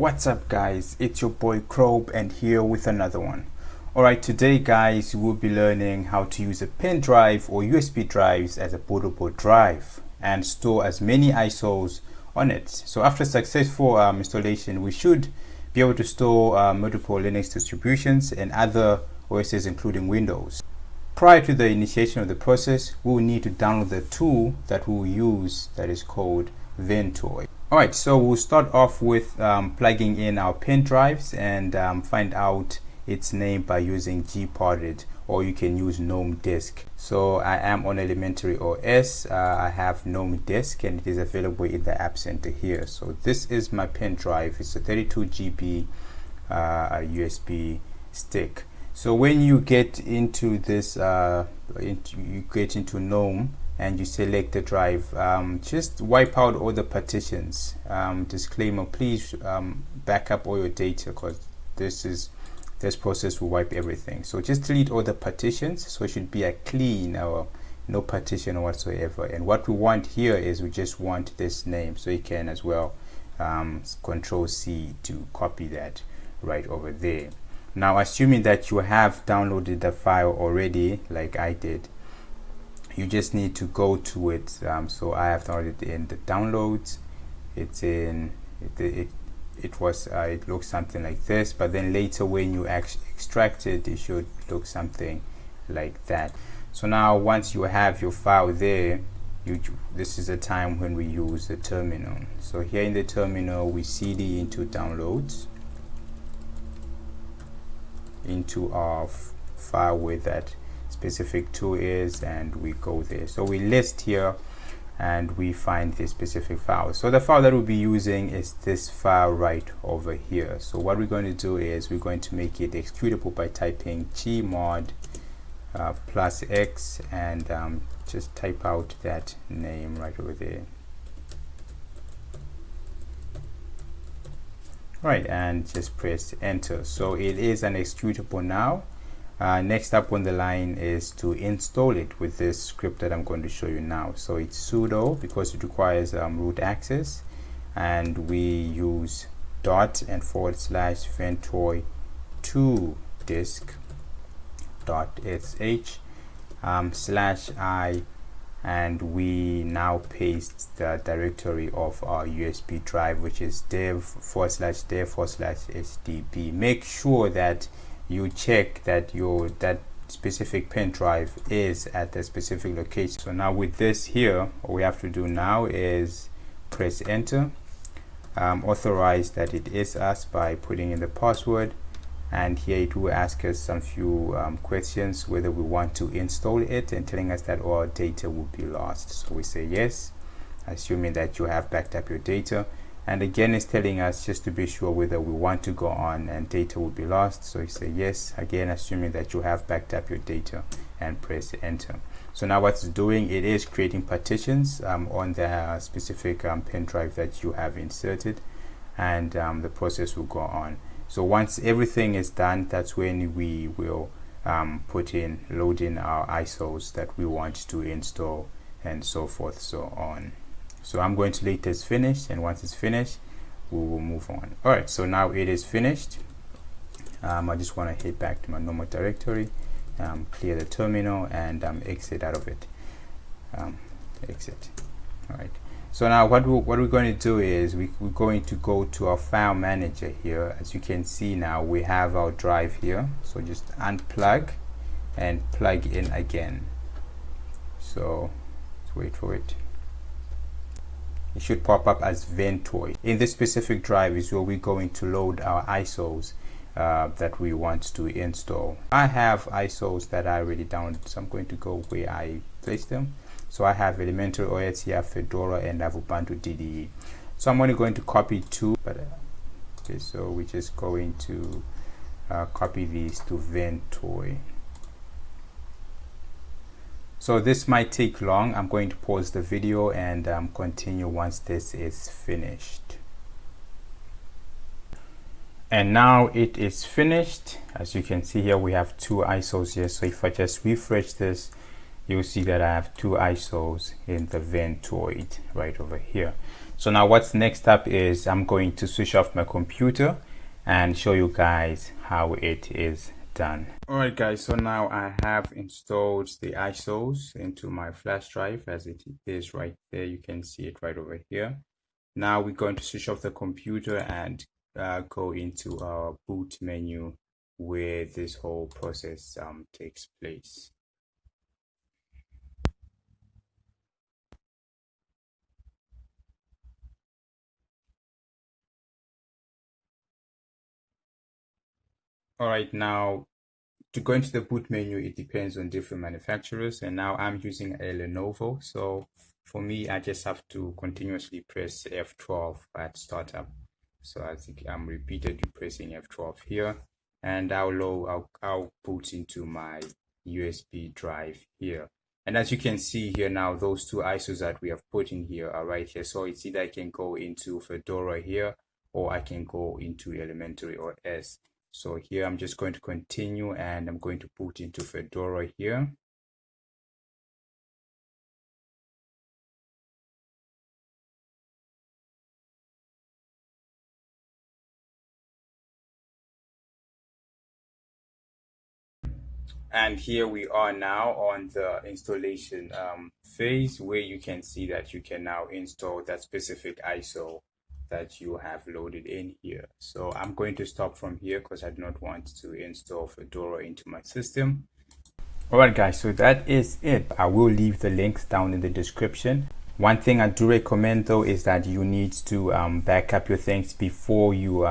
What's up guys, it's your boy Crobe and here with another one. Alright, today guys we'll be learning how to use a pen drive or USB drives as a bootable drive and store as many ISOs on it. So after successful installation, we should be able to store multiple Linux distributions and other OSs including Windows. Prior to the initiation of the process, we will need to download the tool that we will use, that is called Ventoy. Alright, so we'll start off with plugging in our pen drives and find out its name by using gparted, or you can use GNOME disk. So I am on Elementary OS. I have GNOME disk and it is available in the App Center here. So this is my pen drive. It's a 32 GB USB stick. So when you get into this, you get into GNOME and you select the drive, just wipe out all the partitions. Disclaimer, please back up all your data because this process will wipe everything. So just delete all the partitions, so it should be a clean or no partition whatsoever. And what we want here is we just want this name, so you can as well Control C to copy that right over there. Now assuming that you have downloaded the file already like I did, you just need to go to it. So I have downloaded it in the downloads. It's in it looks something like this, but then later when you extract it, it should look something like that. So now once you have your file there, this is the time when we use the terminal. So here in the terminal we cd into downloads, into our file where that specific tool is, and we go there. So we list here and we find this specific file. So the file that we'll be using is this file right over here. So what we're going to do is we're going to make it executable by typing chmod +x and just type out that name right over there. Right, and just press enter. So it is an executable now. Next up on the line is to install it with this script that I'm going to show you now. So it's sudo because it requires root access, and we use dot and / ventoy to disk .sh /I, and we now paste the directory of our USB drive, which is dev /dev /sdb. Make sure that you check that that specific pen drive is at the specific location. So now with this here, all we have to do now is press enter, authorize that it is us by putting in the password, and here it will ask us some few questions whether we want to install it and telling us that all our data will be lost. So we say yes, assuming that you have backed up your data, and again it's telling us just to be sure whether we want to go on and data will be lost. So you say yes, again assuming that you have backed up your data, and press enter. So now what it's doing, it is creating partitions on the specific pen drive that you have inserted, and the process will go on. So once everything is done, that's when we will load in our ISOs that we want to install, and so forth, so on. So I'm going to let this finish, and once it's finished we will move on. Alright, so now it is finished. I just want to head back to my normal directory, clear the terminal, and exit out of it. Exit. Alright, so now what we're going to do is we're going to go to our file manager here. As you can see now we have our drive here, so just unplug and plug in again. So let's wait for it. It should pop up as Ventoy. In this specific drive is where we're going to load our ISOs that we want to install. I have ISOs that I already downloaded, so I'm going to go where I placed them. So I have Elementary OS here, Fedora, and I have Ubuntu DDE. So I'm only going to copy two, but okay, so we're just going to copy these to Ventoy. So this might take long. I'm going to pause the video and continue once this is finished. And now it is finished. As you can see here, we have two ISOs here. So if I just refresh this, you'll see that I have two ISOs in the Ventoy right over here. So now what's next up is I'm going to switch off my computer and show you guys how it is done. Alright guys, so now I have installed the ISOs into my flash drive as it is right there. You can see it right over here. Now we're going to switch off the computer and go into our boot menu where this whole process takes place. All right, now to go into the boot menu, it depends on different manufacturers, and now I'm using a Lenovo. So for me, I just have to continuously press F12 at startup. So as I'm repeatedly pressing F12 here, and I'll boot into my USB drive here. And as you can see here now, those two ISOs that we have put in here are right here. So it's either I can go into Fedora here, or I can go into Elementary or S. So here I'm just going to continue and I'm going to boot into Fedora here. And here we are now on the installation phase, where you can see that you can now install that specific ISO that you have loaded in here. So I'm going to stop from here because I do not want to install Fedora into my system. Alright guys, so that is it. I will leave the links down in the description. One thing I do recommend though is that you need to back up your things before you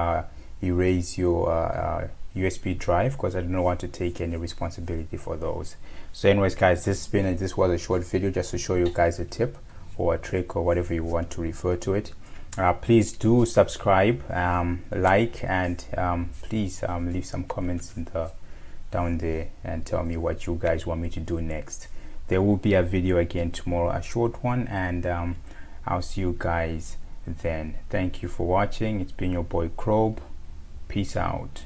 erase your USB drive, because I don't want to take any responsibility for those. So anyways guys, this was a short video just to show you guys a tip or a trick or whatever you want to refer to it. Please do subscribe, like, and please leave some comments down there and tell me what you guys want me to do next. There will be a video again tomorrow, a short one, and I'll see you guys then. Thank you for watching. It's been your boy Krob. Peace out.